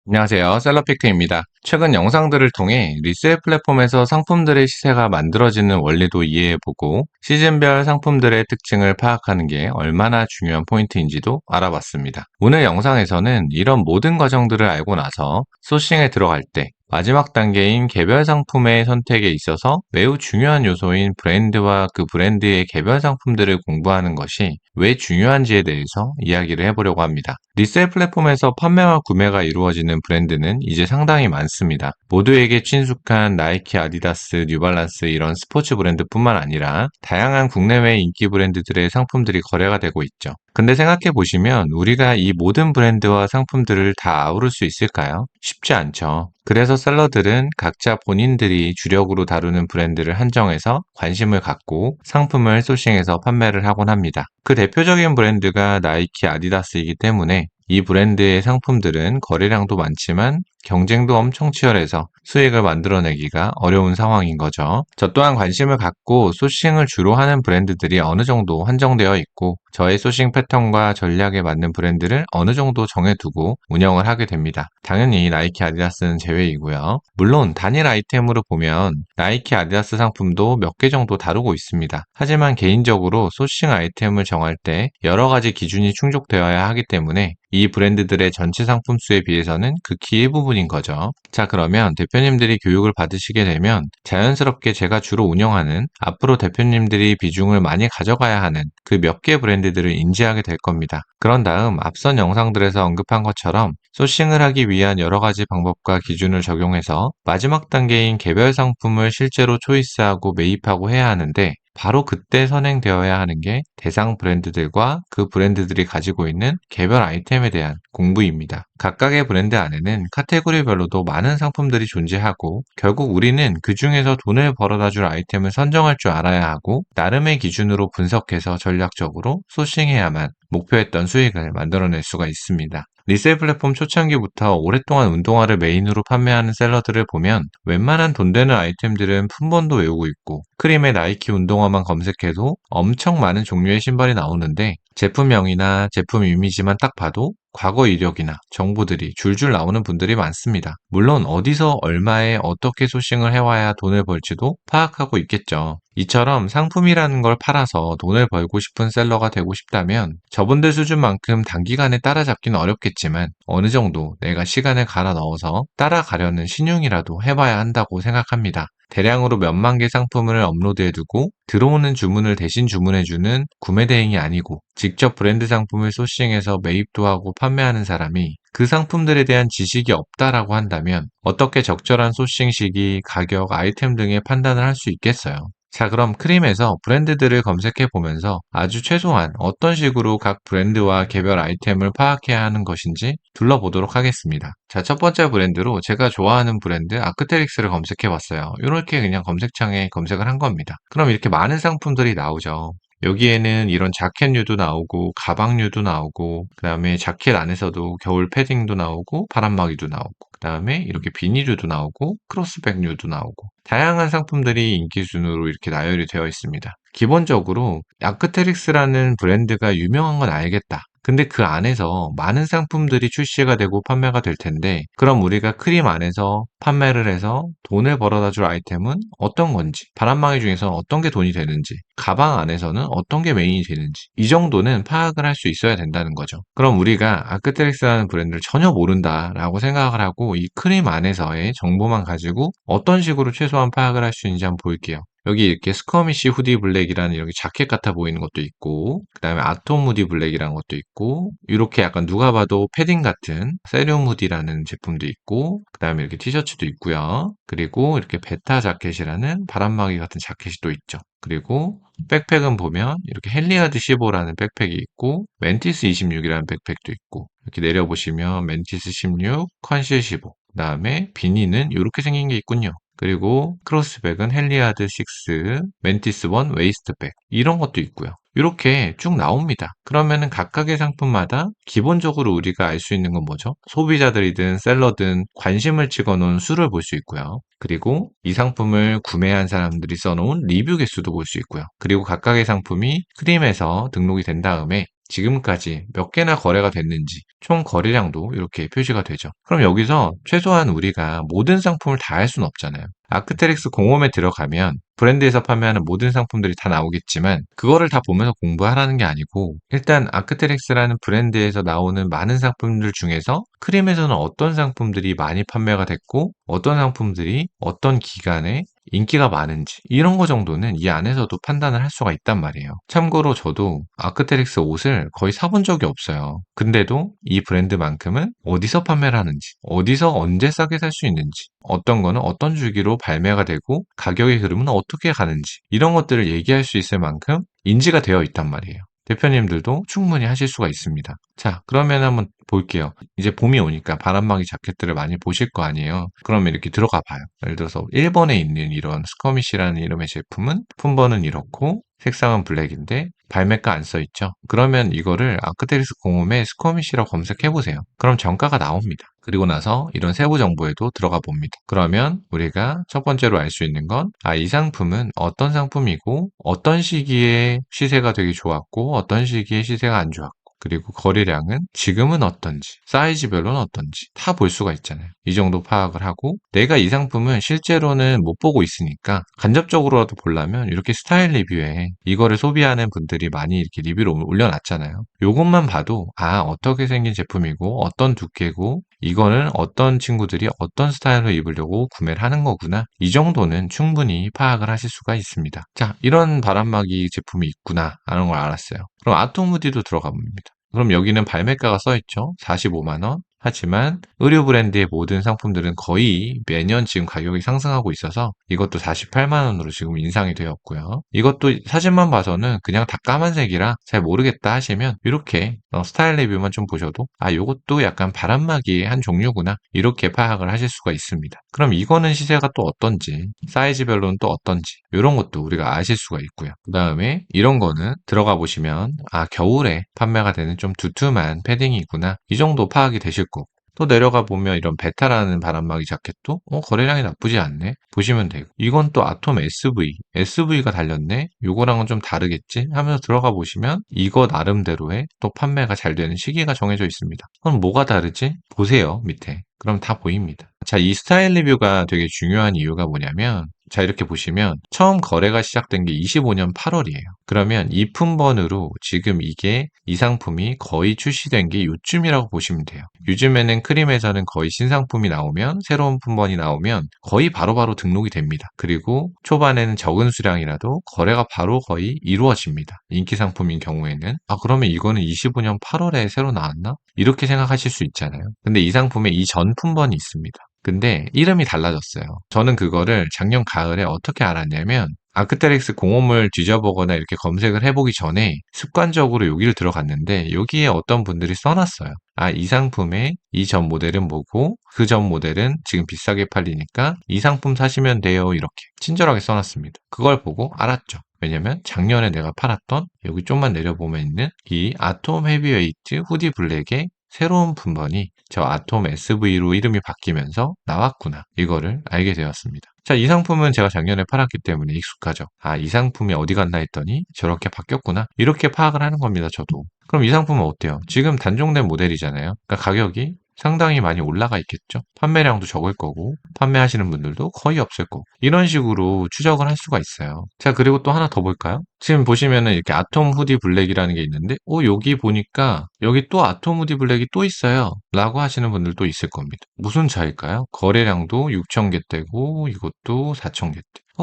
안녕하세요. 셀러픽트입니다. 최근 영상들을 통해 리셀 플랫폼에서 상품들의 시세가 만들어지는 원리도 이해해보고 시즌별 상품들의 특징을 파악하는 게 얼마나 중요한 포인트인지도 알아봤습니다. 오늘 영상에서는 이런 모든 과정들을 알고 나서 소싱에 들어갈 때 마지막 단계인 개별 상품의 선택에 있어서 매우 중요한 요소인 브랜드와 그 브랜드의 개별 상품들을 공부하는 것이 왜 중요한지에 대해서 이야기를 해보려고 합니다. 리셀 플랫폼에서 판매와 구매가 이루어지는 브랜드는 이제 상당히 많습니다. 모두에게 친숙한 나이키, 아디다스, 뉴발란스 이런 스포츠 브랜드뿐만 아니라 다양한 국내외 인기 브랜드들의 상품들이 거래가 되고 있죠. 근데 생각해 보시면 우리가 이 모든 브랜드와 상품들을 다 아우를 수 있을까요? 쉽지 않죠. 그래서 셀러들은 각자 본인들이 주력으로 다루는 브랜드를 한정해서 관심을 갖고 상품을 소싱해서 판매를 하곤 합니다. 그 대표적인 브랜드가 나이키, 아디다스이기 때문에 이 브랜드의 상품들은 거래량도 많지만 경쟁도 엄청 치열해서 수익을 만들어내기가 어려운 상황인 거죠. 저 또한 관심을 갖고 소싱을 주로 하는 브랜드들이 어느 정도 한정되어 있고 저의 소싱 패턴과 전략에 맞는 브랜드를 어느 정도 정해두고 운영을 하게 됩니다. 당연히 나이키, 아디다스는 제외이고요. 물론 단일 아이템으로 보면 나이키, 아디다스 상품도 몇 개 정도 다루고 있습니다. 하지만 개인적으로 소싱 아이템을 정할 때 여러 가지 기준이 충족되어야 하기 때문에 이 브랜드들의 전체 상품 수에 비해서는 극히 일부분인 거죠. 자, 그러면 대표님들이 교육을 받으시게 되면 자연스럽게 제가 주로 운영하는 앞으로 대표님들이 비중을 많이 가져가야 하는 그 몇 개 브랜드들을 인지하게 될 겁니다. 그런 다음 앞선 영상들에서 언급한 것처럼 소싱을 하기 위한 여러 가지 방법과 기준을 적용해서 마지막 단계인 개별 상품을 실제로 초이스하고 매입하고 해야 하는데 바로 그때 선행되어야 하는 게 대상 브랜드들과 그 브랜드들이 가지고 있는 개별 아이템에 대한 공부입니다. 각각의 브랜드 안에는 카테고리별로도 많은 상품들이 존재하고 결국 우리는 그 중에서 돈을 벌어다 줄 아이템을 선정할 줄 알아야 하고 나름의 기준으로 분석해서 전략적으로 소싱해야만 목표했던 수익을 만들어낼 수가 있습니다. 리셀 플랫폼 초창기부터 오랫동안 운동화를 메인으로 판매하는 셀러들을 보면 웬만한 돈 되는 아이템들은 품번도 외우고 있고 크림의 나이키 운동화만 검색해도 엄청 많은 종류의 신발이 나오는데 제품명이나 제품 이미지만 딱 봐도 과거 이력이나 정보들이 줄줄 나오는 분들이 많습니다. 물론 어디서 얼마에 어떻게 소싱을 해와야 돈을 벌지도 파악하고 있겠죠. 이처럼 상품이라는 걸 팔아서 돈을 벌고 싶은 셀러가 되고 싶다면 저분들 수준만큼 단기간에 따라잡기는 어렵겠지만 어느 정도 내가 시간을 갈아 넣어서 따라가려는 신용이라도 해봐야 한다고 생각합니다. 대량으로 몇만 개 상품을 업로드해두고 들어오는 주문을 대신 주문해주는 구매 대행이 아니고 직접 브랜드 상품을 소싱해서 매입도 하고 판매하는 사람이 그 상품들에 대한 지식이 없다라고 한다면 어떻게 적절한 소싱 시기, 가격, 아이템 등의 판단을 할 수 있겠어요? 자, 그럼 크림에서 브랜드들을 검색해 보면서 아주 최소한 어떤 식으로 각 브랜드와 개별 아이템을 파악해야 하는 것인지 둘러보도록 하겠습니다. 자, 첫 번째 브랜드로 제가 좋아하는 브랜드 아크테릭스를 검색해 봤어요. 이렇게 그냥 검색창에 검색을 한 겁니다. 그럼 이렇게 많은 상품들이 나오죠. 여기에는 이런 자켓류도 나오고 가방류도 나오고 그다음에 자켓 안에서도 겨울 패딩도 나오고 바람막이도 나오고 그다음에 이렇게 비닐류도 나오고 크로스백류도 나오고 다양한 상품들이 인기 순으로 이렇게 나열이 되어 있습니다. 기본적으로 아크테릭스라는 브랜드가 유명한 건 알겠다. 근데 그 안에서 많은 상품들이 출시가 되고 판매가 될 텐데 그럼 우리가 크림 안에서 판매를 해서 돈을 벌어다 줄 아이템은 어떤 건지 바람막이 중에서는 어떤 게 돈이 되는지 가방 안에서는 어떤 게 메인이 되는지 이 정도는 파악을 할 수 있어야 된다는 거죠. 그럼 우리가 아크테릭스라는 브랜드를 전혀 모른다라고 생각을 하고 이 크림 안에서의 정보만 가지고 어떤 식으로 최소한 파악을 할 수 있는지 한번 볼게요. 여기 이렇게 스커미시 후디 블랙이라는 이렇게 자켓 같아 보이는 것도 있고 그 다음에 아톰 후디 블랙이라는 것도 있고 이렇게 약간 누가 봐도 패딩 같은 세륨 후디라는 제품도 있고 그 다음에 이렇게 티셔츠도 있고요. 그리고 이렇게 베타 자켓이라는 바람막이 같은 자켓이 또 있죠. 그리고 백팩은 보면 이렇게 헨리아드 15라는 백팩이 있고 멘티스 26이라는 백팩도 있고 이렇게 내려보시면 멘티스 16, 컨실 15, 그 다음에 비니는 이렇게 생긴 게 있군요. 그리고 크로스백은 헨리아드 6, 멘티스 1 웨이스트백 이런 것도 있고요. 이렇게 쭉 나옵니다. 그러면은 각각의 상품마다 기본적으로 우리가 알 수 있는 건 뭐죠? 소비자들이든 셀러든 관심을 찍어놓은 수를 볼 수 있고요. 그리고 이 상품을 구매한 사람들이 써놓은 리뷰 개수도 볼 수 있고요. 그리고 각각의 상품이 크림에서 등록이 된 다음에 지금까지 몇 개나 거래가 됐는지 총 거래량도 이렇게 표시가 되죠. 그럼 여기서 최소한 우리가 모든 상품을 다 할 수는 없잖아요. 아크테릭스 공홈에 들어가면 브랜드에서 판매하는 모든 상품들이 다 나오겠지만 그거를 다 보면서 공부하라는 게 아니고 일단 아크테릭스라는 브랜드에서 나오는 많은 상품들 중에서 크림에서는 어떤 상품들이 많이 판매가 됐고 어떤 상품들이 어떤 기간에 인기가 많은지 이런 거 정도는 이 안에서도 판단을 할 수가 있단 말이에요. 참고로 저도 아크테릭스 옷을 거의 사본 적이 없어요. 근데도 이 브랜드만큼은 어디서 판매를 하는지, 어디서 언제 싸게 살 수 있는지, 어떤 거는 어떤 주기로 발매가 되고 가격의 흐름은 어떻게 가는지 이런 것들을 얘기할 수 있을 만큼 인지가 되어 있단 말이에요. 대표님들도 충분히 하실 수가 있습니다. 자, 그러면 한번 볼게요. 이제 봄이 오니까 바람막이 자켓들을 많이 보실 거 아니에요. 그러면 이렇게 들어가 봐요. 예를 들어서 1번에 있는 이런 스커미시라는 이름의 제품은 품번은 이렇고 색상은 블랙인데 발매가 안 써있죠. 그러면 이거를 아크테릭스 공홈에 스커미시라고 검색해보세요. 그럼 정가가 나옵니다. 그리고 나서 이런 세부 정보에도 들어가 봅니다. 그러면 우리가 첫 번째로 알 수 있는 건, 이 상품은 어떤 상품이고, 어떤 시기에 시세가 되게 좋았고, 어떤 시기에 시세가 안 좋았고, 그리고 거래량은 지금은 어떤지, 사이즈별로는 어떤지 다 볼 수가 있잖아요. 이 정도 파악을 하고 내가 이 상품은 실제로는 못 보고 있으니까 간접적으로라도 보려면 이렇게 스타일 리뷰에 이거를 소비하는 분들이 많이 이렇게 리뷰를 올려놨잖아요. 요것만 봐도 어떻게 생긴 제품이고 어떤 두께고 이거는 어떤 친구들이 어떤 스타일로 입으려고 구매를 하는 거구나. 이 정도는 충분히 파악을 하실 수가 있습니다. 자, 이런 바람막이 제품이 있구나 하는 걸 알았어요. 그럼 아토무디도 들어가 봅니다. 그럼 여기는 발매가가 써있죠. 45만원. 하지만 의류 브랜드의 모든 상품들은 거의 매년 지금 가격이 상승하고 있어서 이것도 48만원으로 지금 인상이 되었고요. 이것도 사진만 봐서는 그냥 다 까만색이라 잘 모르겠다 하시면 이렇게 스타일 리뷰만 좀 보셔도 이것도 약간 바람막이의 한 종류구나 이렇게 파악을 하실 수가 있습니다. 그럼 이거는 시세가 또 어떤지 사이즈별로는 또 어떤지 이런 것도 우리가 아실 수가 있고요. 그 다음에 이런 거는 들어가 보시면 겨울에 판매가 되는 좀 두툼한 패딩이구나 이 정도 파악이 되실 거고 또 내려가 보면 이런 베타라는 바람막이 자켓도 거래량이 나쁘지 않네 보시면 되고 이건 또 아톰 SV가 달렸네 요거랑은 좀 다르겠지 하면서 들어가 보시면 이거 나름대로의 또 판매가 잘 되는 시기가 정해져 있습니다. 그럼 뭐가 다르지? 보세요 밑에 그럼 다 보입니다. 자, 이 스타일 리뷰가 되게 중요한 이유가 뭐냐면 자, 이렇게 보시면 처음 거래가 시작된 게 25년 8월이에요. 그러면 이 품번으로 지금 이 상품이 거의 출시된 게 요쯤이라고 보시면 돼요. 요즘에는 크림에서는 거의 신상품이 나오면 새로운 품번이 나오면 거의 바로바로 등록이 됩니다. 그리고 초반에는 적은 수량이라도 거래가 바로 거의 이루어집니다. 인기 상품인 경우에는 그러면 이거는 25년 8월에 새로 나왔나? 이렇게 생각하실 수 있잖아요. 근데 이 상품에 이 전 품번이 있습니다. 근데 이름이 달라졌어요. 저는 그거를 작년 가을에 어떻게 알았냐면 아크테릭스 공홈을 뒤져보거나 이렇게 검색을 해보기 전에 습관적으로 여기를 들어갔는데 여기에 어떤 분들이 써놨어요. 이 상품의 이 전 모델은 뭐고 그 전 모델은 지금 비싸게 팔리니까 이 상품 사시면 돼요. 이렇게 친절하게 써놨습니다. 그걸 보고 알았죠. 왜냐면 작년에 내가 팔았던 여기 좀만 내려보면 있는 이 아톰 헤비웨이트 후디 블랙의 새로운 품번이 저 아톰 SV로 이름이 바뀌면서 나왔구나. 이거를 알게 되었습니다. 자, 이 상품은 제가 작년에 팔았기 때문에 익숙하죠. 이 상품이 어디 갔나 했더니 저렇게 바뀌었구나. 이렇게 파악을 하는 겁니다, 저도. 그럼 이 상품은 어때요? 지금 단종된 모델이잖아요. 그러니까 가격이 상당히 많이 올라가 있겠죠. 판매량도 적을 거고 판매하시는 분들도 거의 없을 거고 이런 식으로 추적을 할 수가 있어요. 자, 그리고 또 하나 더 볼까요? 지금 보시면은 이렇게 아톰 후디 블랙이라는 게 있는데 여기 보니까 여기 또 아톰 후디 블랙이 또 있어요 라고 하시는 분들도 있을 겁니다. 무슨 차일까요? 거래량도 6,000개대고 이것도 4,000개대.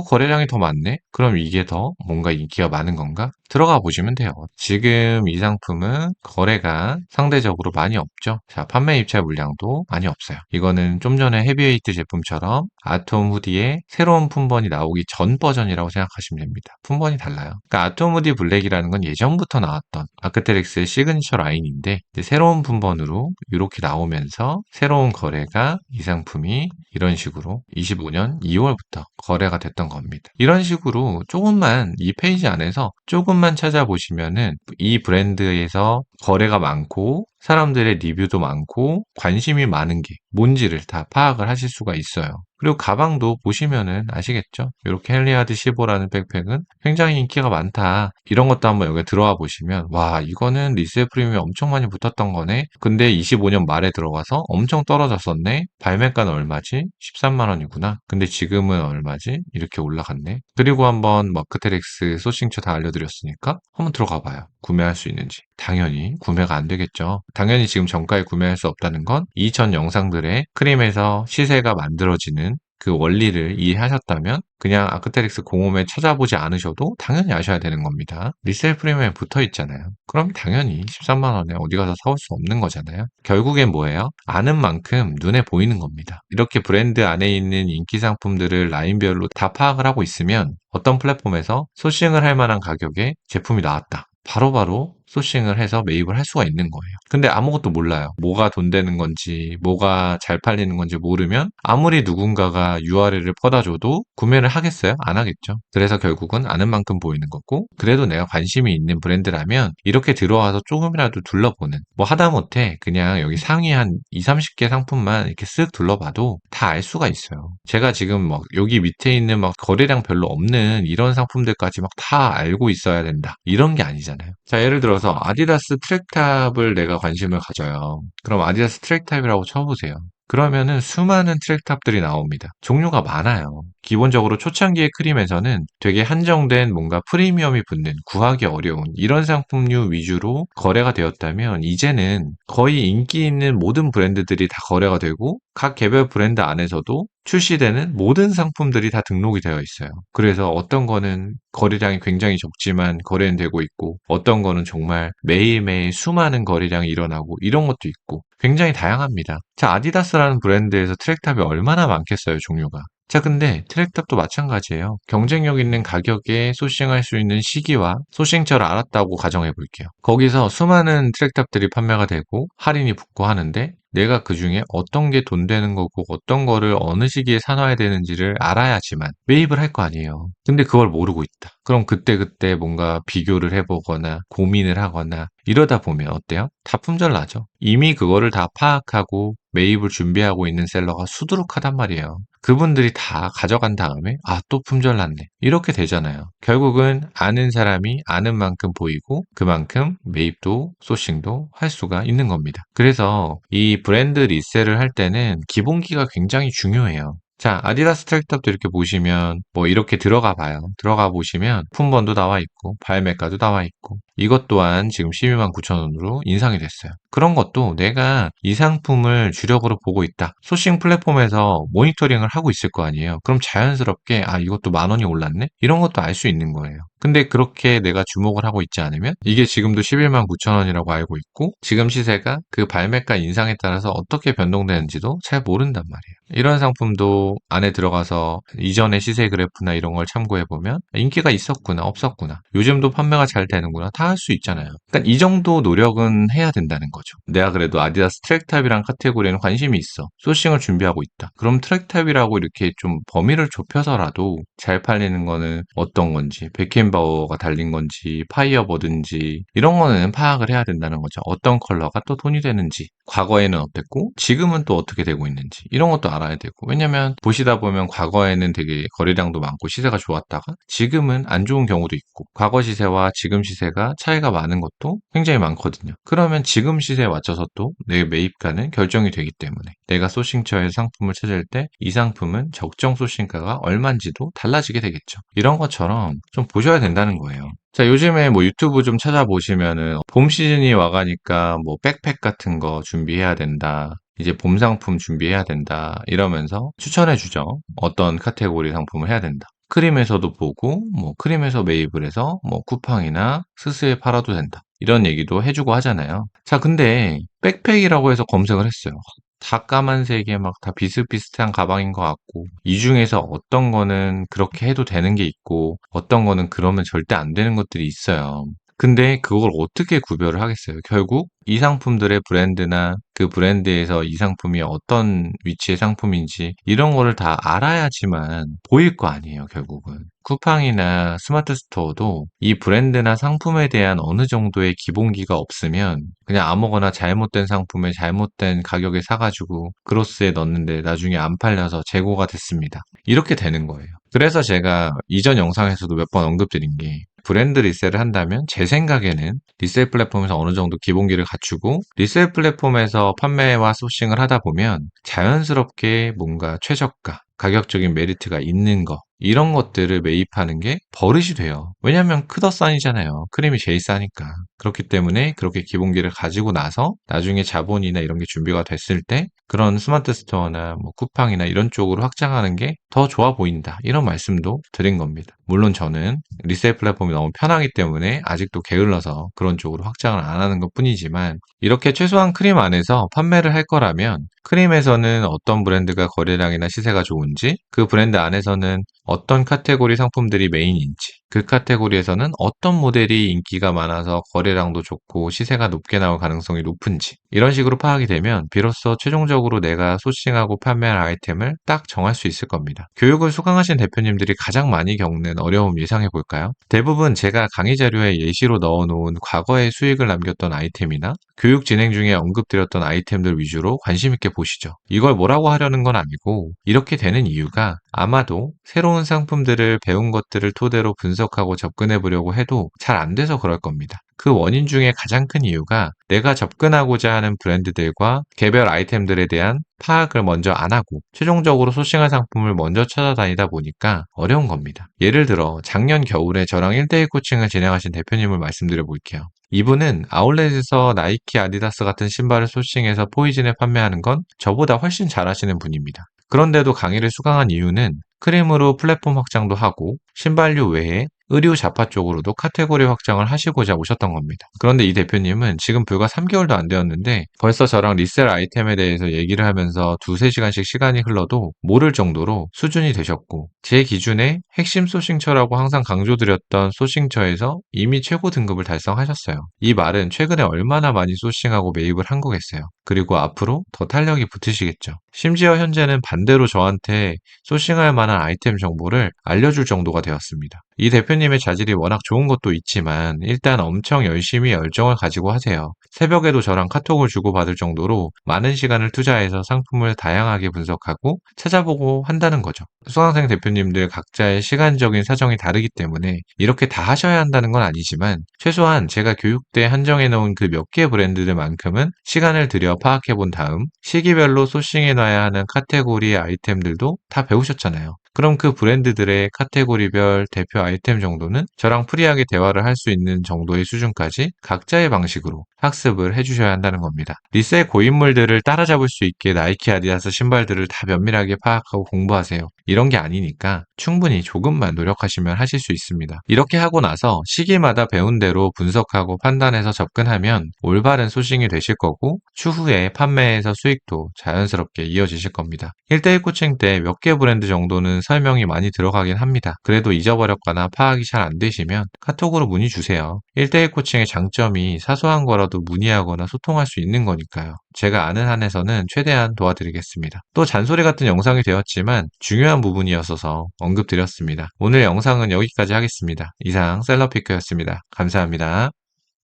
거래량이 더 많네? 그럼 이게 더 뭔가 인기가 많은 건가? 들어가 보시면 돼요. 지금 이 상품은 거래가 상대적으로 많이 없죠. 자, 판매 입찰 물량도 많이 없어요. 이거는 좀 전에 헤비웨이트 제품처럼 아톰 후디의 새로운 품번이 나오기 전 버전이라고 생각하시면 됩니다. 품번이 달라요. 그러니까 아톰 후디 블랙이라는 건 예전부터 나왔던 아크테릭스의 시그니처 라인인데 이제 새로운 품번으로 이렇게 나오면서 새로운 거래가 이 상품이 이런 식으로 25년 2월부터 거래가 됐던 겁니다. 이런 식으로 조금만 이 페이지 안에서 조금만 찾아보시면은 이 브랜드에서 거래가 많고 사람들의 리뷰도 많고 관심이 많은 게 뭔지를 다 파악을 하실 수가 있어요. 그리고 가방도 보시면은 아시겠죠? 이렇게 헨리하드 15라는 백팩은 굉장히 인기가 많다. 이런 것도 한번 여기 들어와 보시면 와 이거는 리셀 프리미엄이 엄청 많이 붙었던 거네. 근데 25년 말에 들어가서 엄청 떨어졌었네. 발매가는 얼마지? 13만 원이구나. 근데 지금은 얼마지? 이렇게 올라갔네. 그리고 한번 마크테릭스 소싱처 다 알려드렸으니까 한번 들어가 봐요. 구매할 수 있는지. 당연히 구매가 안 되겠죠. 당연히 지금 정가에 구매할 수 없다는 건 이전 영상들의 크림에서 시세가 만들어지는 그 원리를 이해하셨다면 그냥 아크테릭스 공홈에 찾아보지 않으셔도 당연히 아셔야 되는 겁니다. 리셀 프리미엄에 붙어 있잖아요. 그럼 당연히 13만 원에 어디 가서 사올 수 없는 거잖아요. 결국엔 뭐예요? 아는 만큼 눈에 보이는 겁니다. 이렇게 브랜드 안에 있는 인기 상품들을 라인별로 다 파악을 하고 있으면 어떤 플랫폼에서 소싱을 할 만한 가격에 제품이 나왔다. 바로바로 소싱을 해서 매입을 할 수가 있는 거예요. 근데 아무것도 몰라요. 뭐가 돈 되는 건지, 뭐가 잘 팔리는 건지 모르면 아무리 누군가가 URL을 퍼다줘도 구매를 하겠어요? 안 하겠죠. 그래서 결국은 아는 만큼 보이는 거고, 그래도 내가 관심이 있는 브랜드라면 이렇게 들어와서 조금이라도 둘러보는, 뭐 하다못해 그냥 여기 상위 한 2, 30개 상품만 이렇게 쓱 둘러봐도 다 알 수가 있어요. 제가 지금 막 여기 밑에 있는 막 거래량 별로 없는 이런 상품들까지 막 다 알고 있어야 된다. 이런 게 아니잖아요. 자, 예를 들어서 아디다스 트랙탑을 내가 관심을 가져요. 그럼 아디다스 트랙탑이라고 쳐보세요. 그러면은 수많은 트랙탑들이 나옵니다. 종류가 많아요. 기본적으로 초창기의 크림에서는 되게 한정된 뭔가 프리미엄이 붙는 구하기 어려운 이런 상품류 위주로 거래가 되었다면 이제는 거의 인기 있는 모든 브랜드들이 다 거래가 되고 각 개별 브랜드 안에서도 출시되는 모든 상품들이 다 등록이 되어 있어요. 그래서 어떤 거는 거래량이 굉장히 적지만 거래는 되고 있고 어떤 거는 정말 매일매일 수많은 거래량이 일어나고 이런 것도 있고 굉장히 다양합니다. 자, 아디다스라는 브랜드에서 트랙탑이 얼마나 많겠어요, 종류가. 자, 근데 트랙탑도 마찬가지예요. 경쟁력 있는 가격에 소싱할 수 있는 시기와 소싱처를 알았다고 가정해 볼게요. 거기서 수많은 트랙탑들이 판매가 되고 할인이 붙고 하는데 내가 그 중에 어떤 게 돈 되는 거고 어떤 거를 어느 시기에 사놔야 되는지를 알아야지만 매입을 할 거 아니에요. 근데 그걸 모르고 있다. 그럼 그때그때 뭔가 비교를 해보거나 고민을 하거나 이러다 보면 어때요? 다 품절나죠. 이미 그거를 다 파악하고 매입을 준비하고 있는 셀러가 수두룩하단 말이에요. 그분들이 다 가져간 다음에 아, 또 품절났네. 이렇게 되잖아요. 결국은 아는 사람이 아는 만큼 보이고 그만큼 매입도 소싱도 할 수가 있는 겁니다. 그래서 이 브랜드 리셀을 할 때는 기본기가 굉장히 중요해요. 자, 아디다스 트랙탑도 이렇게 보시면 뭐 이렇게 들어가 봐요. 들어가 보시면 품번도 나와 있고 발매가도 나와 있고 이것 또한 지금 12만 9천 원으로 인상이 됐어요. 그런 것도 내가 이 상품을 주력으로 보고 있다. 소싱 플랫폼에서 모니터링을 하고 있을 거 아니에요. 그럼 자연스럽게 아 이것도 만 원이 올랐네? 이런 것도 알 수 있는 거예요. 근데 그렇게 내가 주목을 하고 있지 않으면 이게 지금도 11만 9천 원이라고 알고 있고 지금 시세가 그 발매가 인상에 따라서 어떻게 변동되는지도 잘 모른단 말이에요. 이런 상품도 안에 들어가서 이전의 시세 그래프나 이런 걸 참고해 보면 인기가 있었구나 없었구나 요즘도 판매가 잘 되는구나 다 할 수 있잖아요. 그러니까 이 정도 노력은 해야 된다는 거죠. 내가 그래도 아디다스 트랙탑이란 카테고리에는 관심이 있어. 소싱을 준비하고 있다. 그럼 트랙탑이라고 이렇게 좀 범위를 좁혀서라도 잘 팔리는 거는 어떤 건지 베켄바워가 달린 건지 파이어버든지 이런 거는 파악을 해야 된다는 거죠. 어떤 컬러가 또 돈이 되는지 과거에는 어땠고 지금은 또 어떻게 되고 있는지 이런 것도 알아야 되고 왜냐면 보시다 보면 과거에는 되게 거래량도 많고 시세가 좋았다가 지금은 안 좋은 경우도 있고 과거 시세와 지금 시세가 차이가 많은 것도 굉장히 많거든요. 그러면 지금 시세에 맞춰서 또 내 매입가는 결정이 되기 때문에 내가 소싱처에서 상품을 찾을 때 이 상품은 적정 소싱가가 얼마인지도 달라지게 되겠죠. 이런 것처럼 좀 보셔야 된다는 거예요. 자, 요즘에 뭐 유튜브 좀 찾아보시면은 봄 시즌이 와가니까 뭐 백팩 같은 거 준비해야 된다. 이제 봄 상품 준비해야 된다. 이러면서 추천해 주죠. 어떤 카테고리 상품을 해야 된다. 크림에서도 보고 뭐 크림에서 매입을 해서 뭐 쿠팡이나 스스에 팔아도 된다. 이런 얘기도 해주고 하잖아요. 자, 근데 백팩이라고 해서 검색을 했어요. 다 까만색에 막 다 비슷비슷한 가방인 것 같고 이 중에서 어떤 거는 그렇게 해도 되는 게 있고 어떤 거는 그러면 절대 안 되는 것들이 있어요. 근데 그걸 어떻게 구별을 하겠어요? 결국 이 상품들의 브랜드나 그 브랜드에서 이 상품이 어떤 위치의 상품인지 이런 거를 다 알아야지만 보일 거 아니에요, 결국은. 쿠팡이나 스마트 스토어도 이 브랜드나 상품에 대한 어느 정도의 기본기가 없으면 그냥 아무거나 잘못된 상품에 잘못된 가격에 사가지고 그로스에 넣었는데 나중에 안 팔려서 재고가 됐습니다. 이렇게 되는 거예요. 그래서 제가 이전 영상에서도 몇 번 언급드린 게 브랜드 리셀을 한다면 제 생각에는 리셀 플랫폼에서 어느 정도 기본기를 갖추고 리셀 플랫폼에서 판매와 소싱을 하다 보면 자연스럽게 뭔가 최저가, 가격적인 메리트가 있는 거 이런 것들을 매입하는 게 버릇이 돼요. 왜냐면 크더싼이잖아요. 크림이 제일 싸니까. 그렇기 때문에 그렇게 기본기를 가지고 나서 나중에 자본이나 이런 게 준비가 됐을 때 그런 스마트 스토어나 뭐 쿠팡이나 이런 쪽으로 확장하는 게 더 좋아 보인다. 이런 말씀도 드린 겁니다. 물론 저는 리셀 플랫폼이 너무 편하기 때문에 아직도 게을러서 그런 쪽으로 확장을 안 하는 것 뿐이지만 이렇게 최소한 크림 안에서 판매를 할 거라면 크림에서는 어떤 브랜드가 거래량이나 시세가 좋은지, 그 브랜드 안에서는 어떤 카테고리 상품들이 메인인지, 그 카테고리에서는 어떤 모델이 인기가 많아서 거래량도 좋고 시세가 높게 나올 가능성이 높은지, 이런 식으로 파악이 되면 비로소 최종적으로 내가 소싱하고 판매할 아이템을 딱 정할 수 있을 겁니다. 교육을 수강하신 대표님들이 가장 많이 겪는 어려움 예상해 볼까요? 대부분 제가 강의 자료에 예시로 넣어놓은 과거의 수익을 남겼던 아이템이나 교육 진행 중에 언급드렸던 아이템들 위주로 관심 있게 보시죠. 이걸 뭐라고 하려는 건 아니고 이렇게 되는 이유가 아마도 새로운 상품들을 배운 것들을 토대로 분석하고 접근해 보려고 해도 잘 안 돼서 그럴 겁니다. 그 원인 중에 가장 큰 이유가 내가 접근하고자 하는 브랜드들과 개별 아이템들에 대한 파악을 먼저 안 하고 최종적으로 소싱할 상품을 먼저 찾아다니다 보니까 어려운 겁니다. 예를 들어 작년 겨울에 저랑 1대1 코칭을 진행하신 대표님을 말씀드려 볼게요. 이분은 아울렛에서 나이키, 아디다스 같은 신발을 소싱해서 포이즌에 판매하는 건 저보다 훨씬 잘하시는 분입니다. 그런데도 강의를 수강한 이유는 크림으로 플랫폼 확장도 하고 신발류 외에 의류 잡화 쪽으로도 카테고리 확장을 하시고자 오셨던 겁니다. 그런데 이 대표님은 지금 불과 3개월도 안 되었는데 벌써 저랑 리셀 아이템에 대해서 얘기를 하면서 두세 시간씩 시간이 흘러도 모를 정도로 수준이 되셨고 제 기준에 핵심 소싱처라고 항상 강조드렸던 소싱처에서 이미 최고 등급을 달성하셨어요. 이 말은 최근에 얼마나 많이 소싱하고 매입을 한 거겠어요. 그리고 앞으로 더 탄력이 붙으시겠죠. 심지어 현재는 반대로 저한테 소싱할 만한 아이템 정보를 알려줄 정도가 되었습니다. 이 대표님의 자질이 워낙 좋은 것도 있지만 일단 엄청 열심히 열정을 가지고 하세요. 새벽에도 저랑 카톡을 주고받을 정도로 많은 시간을 투자해서 상품을 다양하게 분석하고 찾아보고 한다는 거죠. 수강생 대표님들 각자의 시간적인 사정이 다르기 때문에 이렇게 다 하셔야 한다는 건 아니지만 최소한 제가 교육 때 한정해 놓은 그 몇 개 브랜드들만큼은 시간을 들여 파악해 본 다음 시기별로 소싱해 놔야 하는 카테고리의 아이템들도 다 배우셨잖아요. 그럼 그 브랜드들의 카테고리별 대표 아이템 정도는 저랑 프리하게 대화를 할 수 있는 정도의 수준까지 각자의 방식으로 학습을 해주셔야 한다는 겁니다. 리셀 고인물들을 따라잡을 수 있게 나이키, 아디다스 신발들을 다 면밀하게 파악하고 공부하세요. 이런 게 아니니까 충분히 조금만 노력하시면 하실 수 있습니다. 이렇게 하고 나서 시기마다 배운 대로 분석하고 판단해서 접근하면 올바른 소싱이 되실 거고 추후에 판매에서 수익도 자연스럽게 이어지실 겁니다. 1대1 코칭 때 몇 개 브랜드 정도는 설명이 많이 들어가긴 합니다. 그래도 잊어버렸거나 파악이 잘 안 되시면 카톡으로 문의 주세요. 1대1 코칭의 장점이 사소한 거라도 문의하거나 소통할 수 있는 거니까요. 제가 아는 한에서는 최대한 도와드리겠습니다. 또 잔소리 같은 영상이 되었지만 중요한 부분이었어서 언급드렸습니다. 오늘 영상은 여기까지 하겠습니다. 이상 셀러피크였습니다. 감사합니다.